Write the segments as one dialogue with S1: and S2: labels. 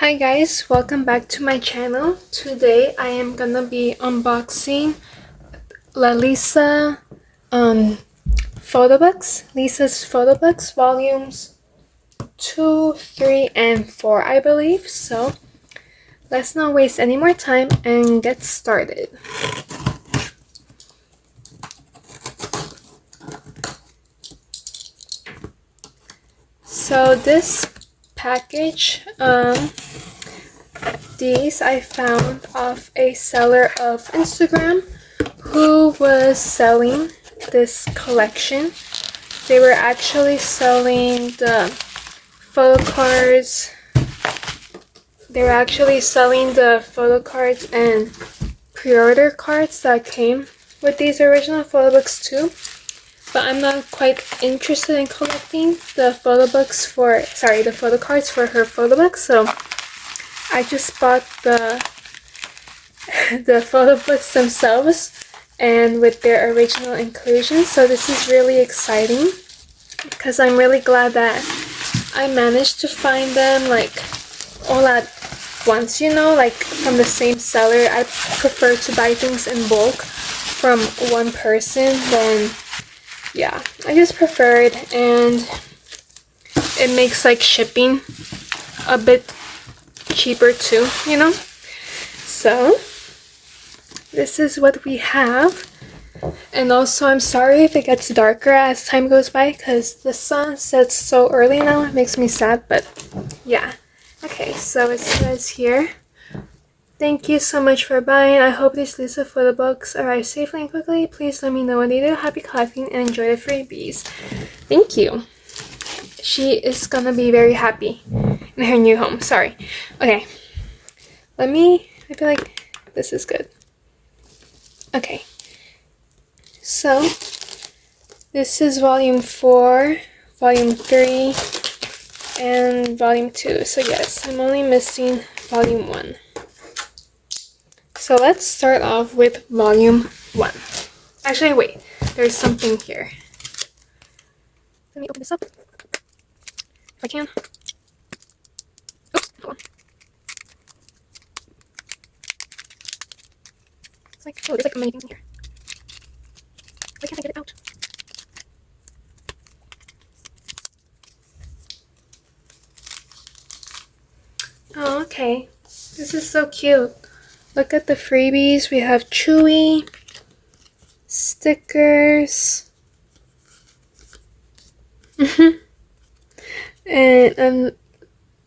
S1: Hi guys, welcome back to my channel. Today I am gonna be unboxing lalisa photobooks, Lisa's photobooks volumes 2, 3, and 4 I believe. So let's not waste any more time and get started. So this package, these I found off a seller of Instagram who was selling this collection. They were actually selling the photo cards. They were actually selling the photo cards and pre-order cards that came with these original photo books too. But I'm not quite interested in collecting the photo cards for her photo books, so I just bought the photo books themselves and with their original inclusions. So this is really exciting because I'm really glad that I managed to find them like all at once, you know, like from the same seller. I prefer to buy things in bulk from one person than, yeah, I just prefer it, and it makes like shipping a bit cheaper too, you know. So this is what we have. And also I'm sorry if it gets darker as time goes by because the sun sets so early now. It makes me sad, but yeah. Okay, so it says here, thank you so much for buying. I hope these Lisa photo books arrive safely and quickly. Please let me know when they do. Happy collecting and enjoy the freebies. Thank you. She is gonna be very happy in her new home. Sorry. Okay. I feel like this is good. Okay. So, this is volume 4, volume 3, and volume 2. So yes, I'm only missing volume 1. So let's start off with volume 1. Actually, wait. There's something here. Let me open this up. If I can. Oops, hold on. It's like, oh, there's like many things in here. Why can't I get it out? Oh, okay. This is so cute. Look at the freebies. We have Chewy, stickers, and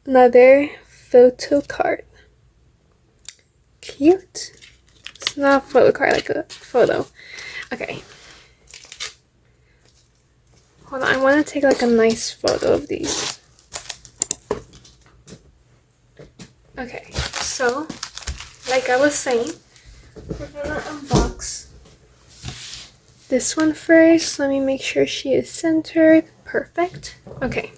S1: another photo card. Cute. It's not a photo card, like a photo. Okay. Hold on, I want to take like a nice photo of these. Okay, so like I was saying, we're gonna unbox this one first. Let me make sure she is centered. Perfect. Okay.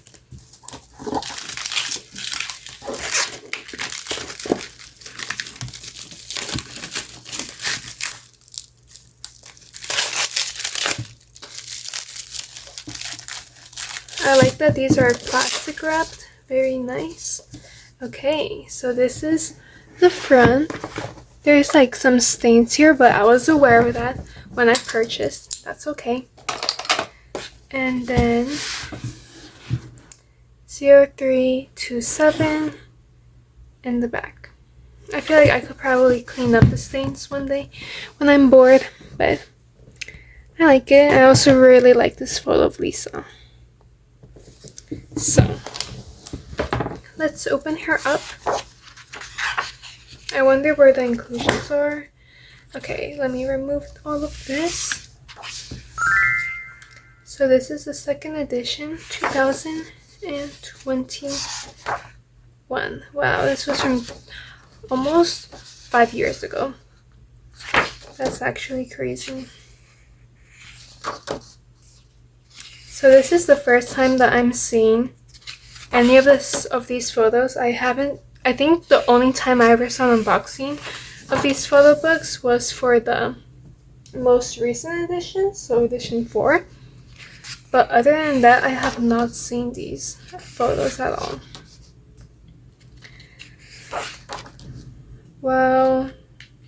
S1: I like that these are plastic wrapped. Very nice. Okay, so this is the front. There's like some stains here, but I was aware of that when I purchased. That's okay. And then 0327 in the back. I feel like I could probably clean up the stains one day when I'm bored, but I like it. I also really like this photo of Lisa. So let's open her up. I wonder where the inclusions are. Okay, let me remove all of this. So this is the second edition, 2021. Wow, this was from almost 5 years ago. That's actually crazy. So this is the first time that I'm seeing any of these photos. I think the only time I ever saw an unboxing of these photo books was for the most recent edition, so edition 4. But other than that, I have not seen these photos at all. Wow,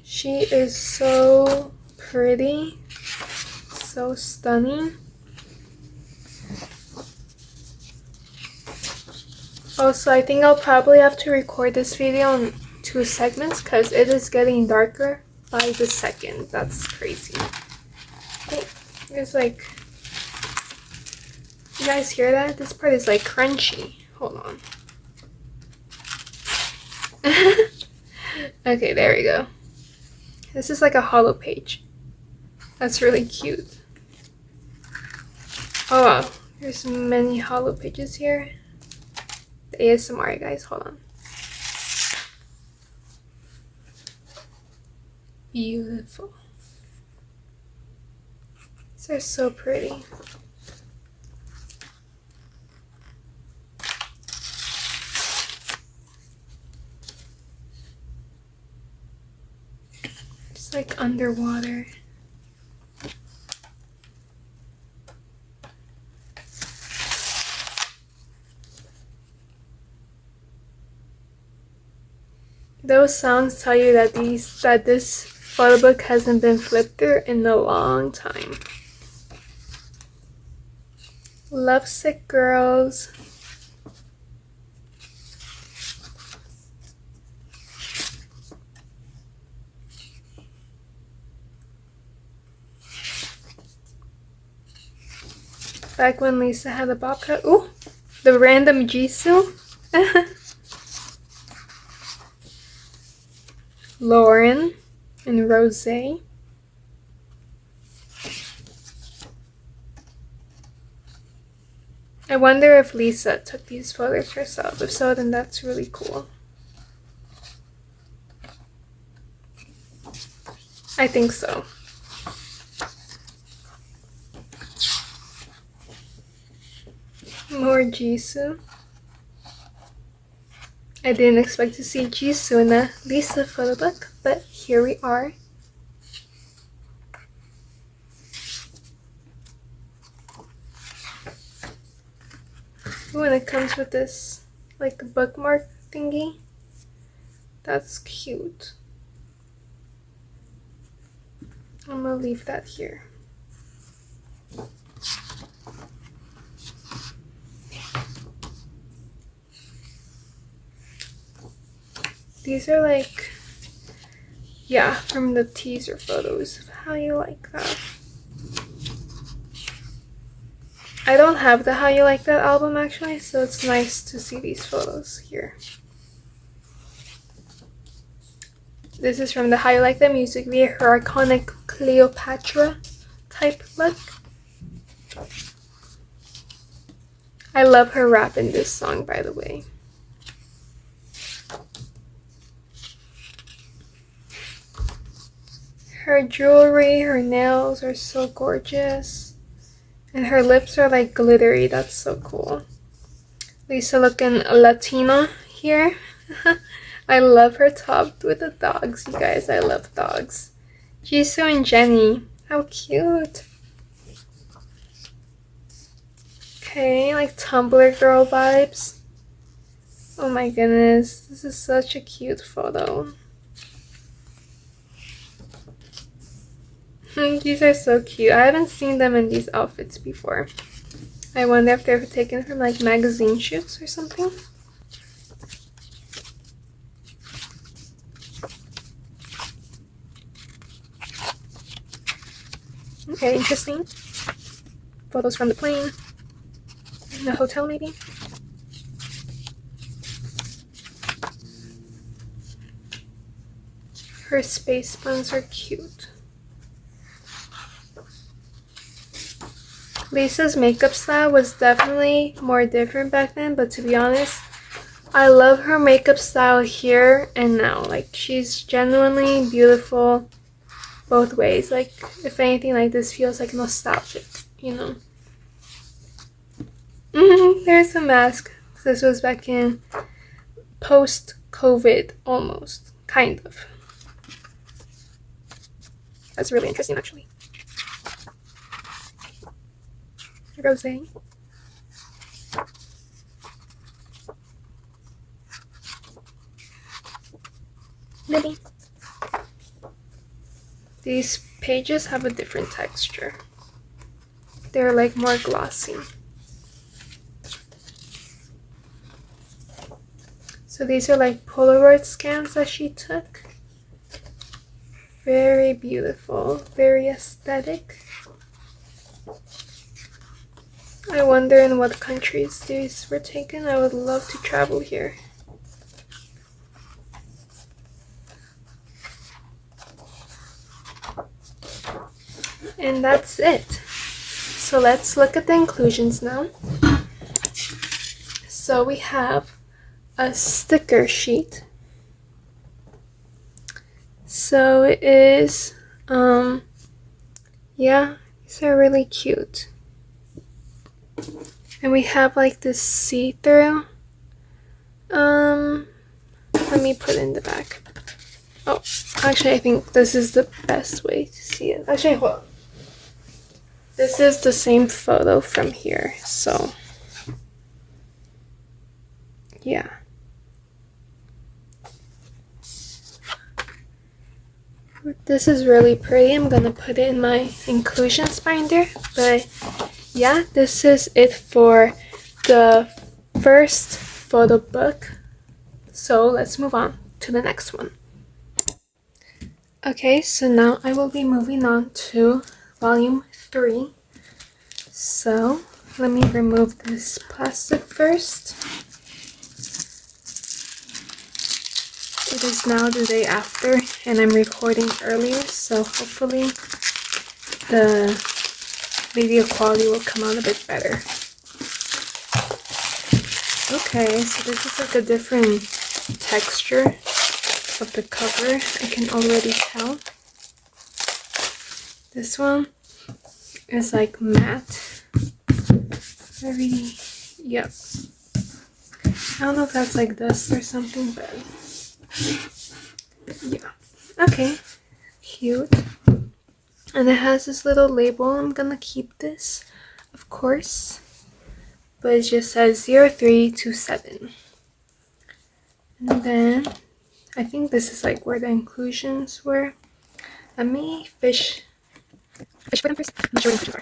S1: she is so pretty, so stunning. Also, I think I'll probably have to record this video in 2 segments because it is getting darker by the second. That's crazy. Oh, there's like, you guys hear that? This part is like crunchy. Hold on. Okay, there we go. This is like a hollow page. That's really cute. Oh wow, there's many hollow pages here. The ASMR, guys, hold on. Beautiful. These are so pretty. It's like underwater. Those sounds tell you that this photo book hasn't been flipped through in a long time. Lovesick girls. Back when Lisa had a bob cut. Ooh, the random Jisoo. Lauren and Rose. I wonder if Lisa took these photos herself. If so, then that's really cool. I think so. More Jisoo. I didn't expect to see Jisoo in a Lisa photo book, but here we are. Ooh, and it comes with this like bookmark thingy. That's cute. I'm gonna leave that here. These are like, yeah, from the teaser photos. How you like that? I don't have the How You Like That album actually, so it's nice to see these photos here. This is from the How You Like That music video, her iconic Cleopatra type look. I love her rap in this song, by the way. Her jewelry, her nails are so gorgeous. And her lips are like glittery. That's so cool. Lisa looking Latina here. I love her top with the dogs, you guys. I love dogs. Jisoo and Jennie. How cute. Okay, like Tumblr girl vibes. Oh my goodness. This is such a cute photo. These are so cute. I haven't seen them in these outfits before. I wonder if they're taken from like magazine shoots or something. Okay, interesting. Photos from the plane. In a hotel maybe. Her space buns are cute. Lisa's makeup style was definitely more different back then, but to be honest, I love her makeup style here and now. Like, she's genuinely beautiful both ways. Like, if anything, like this feels like nostalgic, you know. There's a mask. This was back in post-COVID, almost, kind of. That's really interesting, actually. Rose. Lily. These pages have a different texture. They're like more glossy. So these are like Polaroid scans that she took. Very beautiful, very aesthetic. I wonder in what countries these were taken. I would love to travel here. And that's it. So let's look at the inclusions now. So we have a sticker sheet. So it is, yeah, these are really cute. And we have like this see-through. Let me put it in the back. Oh, actually I think this is the best way to see it. Actually, hold on. This is the same photo from here, so yeah. This is really pretty. I'm gonna put it in my inclusions binder, but yeah, this is it for the first photo book. So let's move on to the next one. Okay, so now I will be moving on to volume 3. So let me remove this plastic first. It is now the day after and I'm recording earlier, so hopefully the video quality will come out a bit better. Okay, so this is like a different texture of the cover, I can already tell. This one is like matte. Very, yep. I don't know if that's like dust or something, but yeah. Okay, cute. And it has this little label. I'm gonna keep this, of course. But it just says 0327. And then I think this is like where the inclusions were. Let me fish for them first. I'm not sure where the inclusions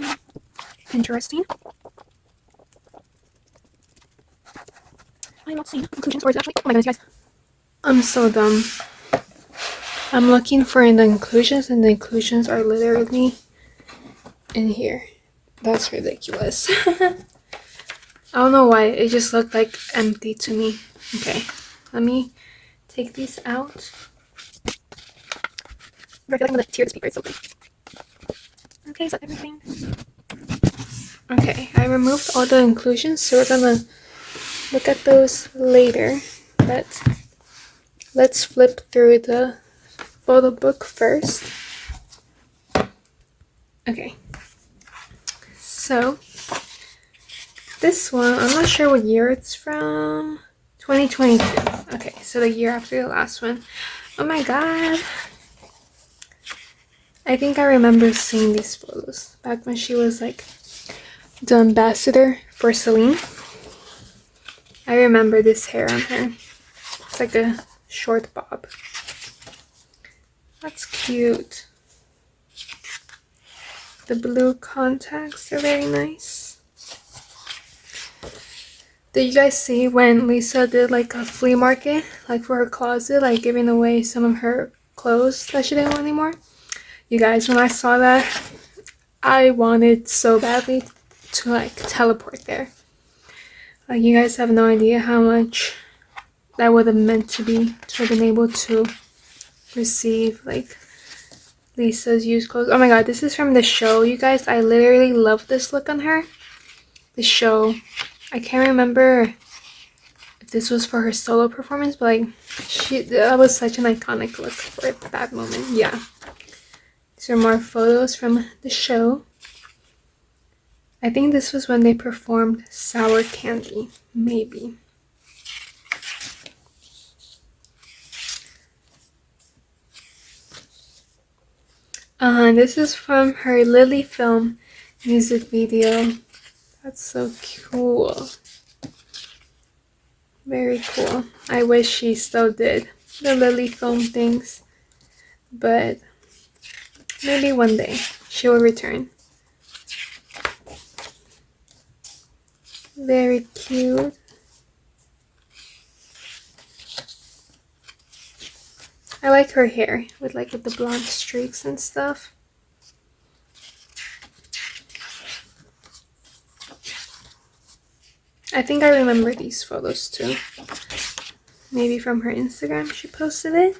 S1: are. Interesting. I'm not seeing inclusions, or is it actually? Oh my goodness, guys. I'm so dumb. I'm looking for the inclusions, and the inclusions are literally in here. That's ridiculous. I don't know why, it just looked like empty to me. Okay, let me take these out. I feel like I'm gonna tear this paper, it's open. Okay, is that everything? Okay, I removed all the inclusions, so we're gonna look at those later. But let's flip through the photo book first. Okay, so this one, I'm not sure what year it's from. 2022. Okay, so the year after the last one. Oh my god. I think I remember seeing these photos back when she was like the ambassador for Celine. I remember this hair on her. It's like a short bob. That's cute. The blue contacts are very nice. Did you guys see when Lisa did like a flea market, like for her closet, like giving away some of her clothes that she didn't want anymore? You guys, when I saw that, I wanted so badly to like teleport there. Like, you guys have no idea how much that would have meant to be, to have been able to receive like Lisa's used clothes. Oh my god, this is from the show, you guys. I literally love this look on her. The show. I can't remember if this was for her solo performance, but like that was such an iconic look for that moment. Yeah. These are more photos from the show. I think this was when they performed Sour Candy, maybe. This is from her Lily film music video. That's so cool. Very cool. I wish she still did the lily foam things, but maybe one day she will return. Very cute. I like her hair with the blonde streaks and stuff. I think I remember these photos too. Maybe from her Instagram she posted it.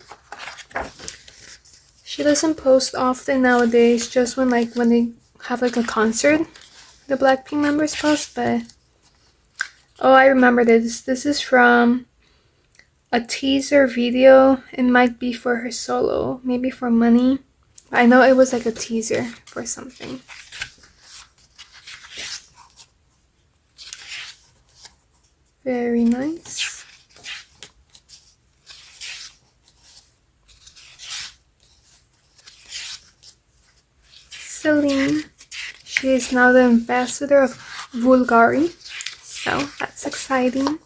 S1: She doesn't post often nowadays, just when they have a concert, the Blackpink members post, but oh, I remember this. This is from a teaser video. It might be for her solo, maybe for Money. I know it was like a teaser for something. Very nice. Celine. She is now the ambassador of Bulgari, so that's exciting.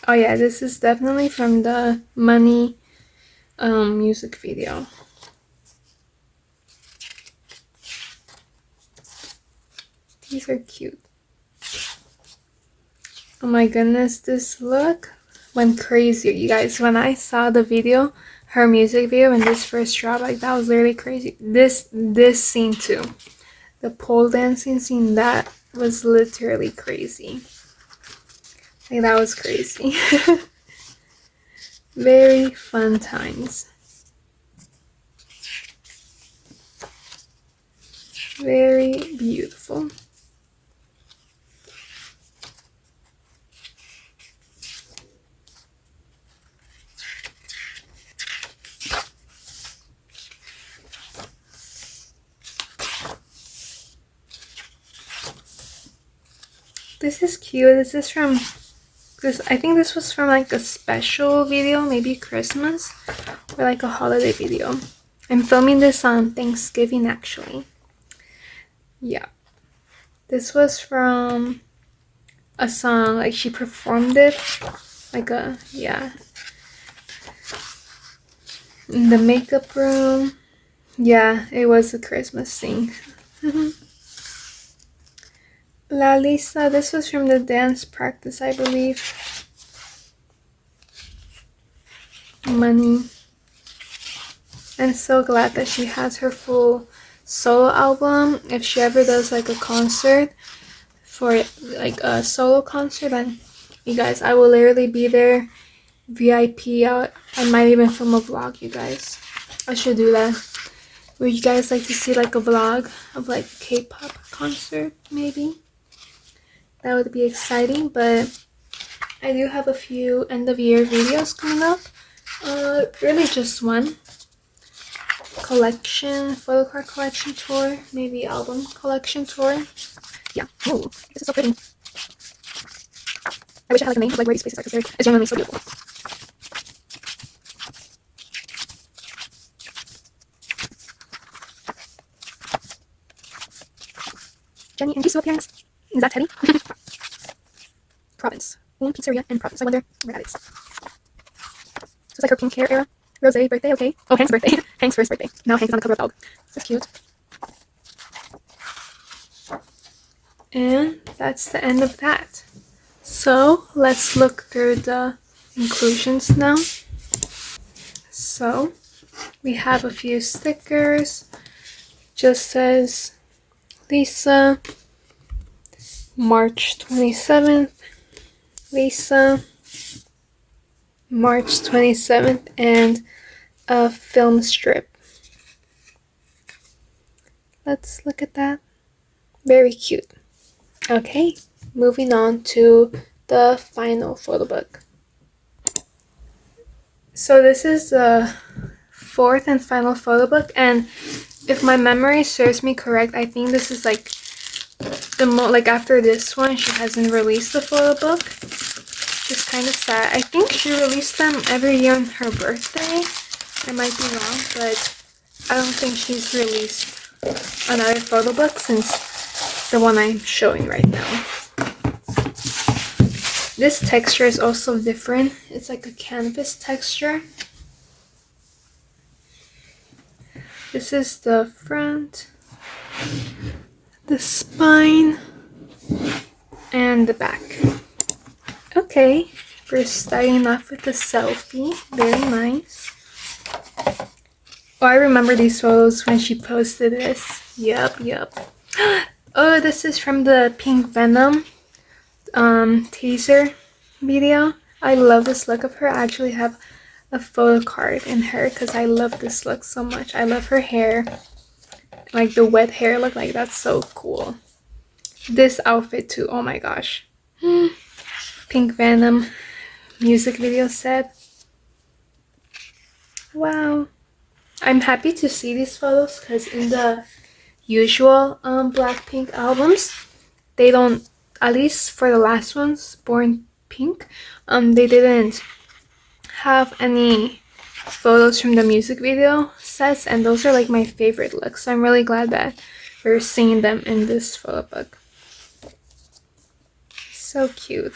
S1: Oh yeah, this is definitely from the Money music video. These are cute. Oh my goodness, this look went crazy, you guys. When I saw the video, her music video, when this first dropped, that was literally crazy. This scene too, the pole dancing scene, that was literally crazy. That was crazy. Very fun times. Very beautiful. This is cute. This is from I think this was from a special video, maybe Christmas, or a holiday video. I'm filming this on Thanksgiving actually. Yeah. This was from a song, she performed it, yeah. In the makeup room. Yeah, it was a Christmas thing. Lalisa, this was from the dance practice, I believe. Money. I'm so glad that she has her full solo album. If she ever does a concert, for a solo concert, then you guys, I will literally be there, VIP out. I might even film a vlog, you guys. I should do that. Would you guys like to see a vlog of K-pop concert, maybe? That would be exciting. But I do have a few end of year videos coming up. Really just one. Collection, photo card collection tour, maybe album collection tour. Yeah. Oh, this is so pretty. I wish I had a name of where these places are, because it's genuinely so beautiful. Jenny and Jisoo appearance. Is that Teddy? Province. Own pizzeria and Province. I wonder where that is. So it's her pink hair era. Rose birthday, okay. Oh, Hank's birthday. Hank's first birthday. Now Hank's on the cover of Vogue. That's cute. And that's the end of that. So let's look through the inclusions now. So we have a few stickers. Just says Lisa, March 27th, Lisa, March 27th, and a film strip. Let's look at that. Very cute. Okay, moving on to the final photo book. So this is the fourth and final photo book, and if my memory serves me correct, I think this is after this one she hasn't released the photo book. It's kind of sad. I think she released them every year on her birthday. I might be wrong, but I don't think she's released another photo book since the one I'm showing right now. This texture is also different. It's like a canvas texture. This is the front, the spine, and the back. Okay, we're starting off with the selfie. Very nice. Oh, I remember these photos when she posted this. Yup. Oh, this is from the Pink Venom teaser video. I love this look of her. I actually have a photo card in her because I love this look so much. I love her hair, like the wet hair look. Like, that's so cool. This outfit too, oh my gosh. Pink Venom music video set. Wow, I'm happy to see these photos because in the usual Blackpink albums, they don't, at least for the last ones, Born Pink, they didn't have any photos from the music video sets, and those are like my favorite looks. So I'm really glad that we're seeing them in this photo book. So cute.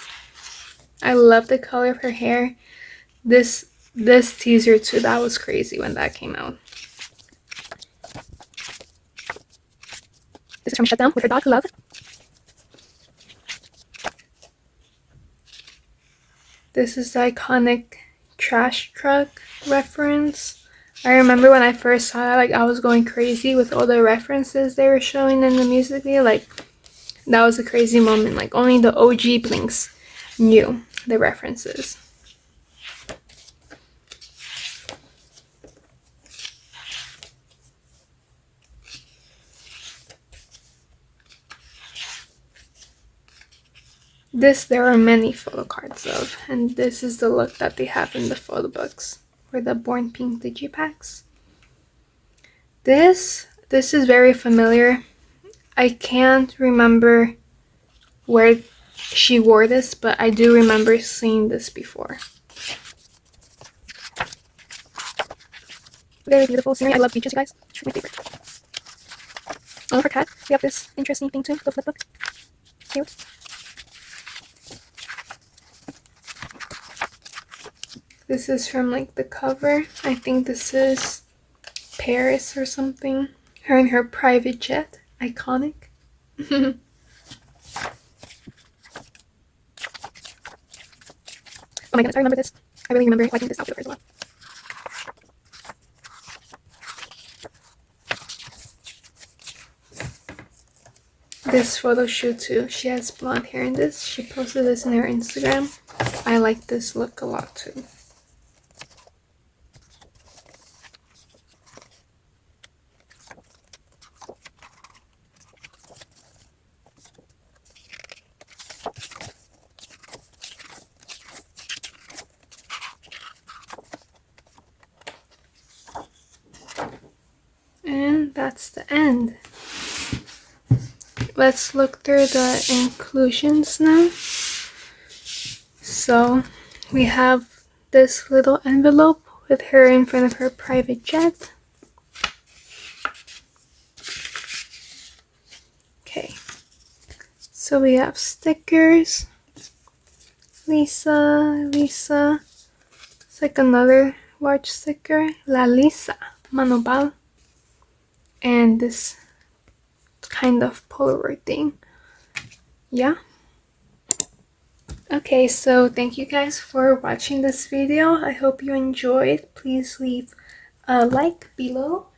S1: I love the color of her hair. This teaser too, that was crazy when that came out. This is from Shutdown with her dog Love. This is the iconic trash truck reference. I remember when I first saw it, like, I was going crazy with all the references they were showing in the music video. Like, that was a crazy moment. Like, only the OG Blinks knew the references. This there are many photo cards of, and this is the look that they have in the photo books for the Born Pink digipacks. This is very familiar. I can't remember where she wore this, but I do remember seeing this before. Very beautiful scenery. I love beaches, you guys. It's my favorite. I love her cat. We have this interesting thing too, the flip book. Cute. This is from like the cover. I think this is Paris or something. Her in her private jet. Iconic. Oh my goodness, I remember this. I really remember liking this outfit as well. This photo shoot too. She has blonde hair in this. She posted this in her Instagram. I like this look a lot too. And that's the end. Let's look through the inclusions now. So we have this little envelope with her in front of her private jet. Okay, so we have stickers. Lisa. It's like another large sticker. Lalisa, Manobal. And this kind of Polaroid thing. Yeah. Okay, so thank you guys for watching this video. I hope you enjoyed. Please leave a like below,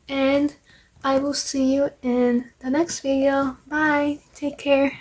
S1: and I will see you in the next video. Bye. Take care.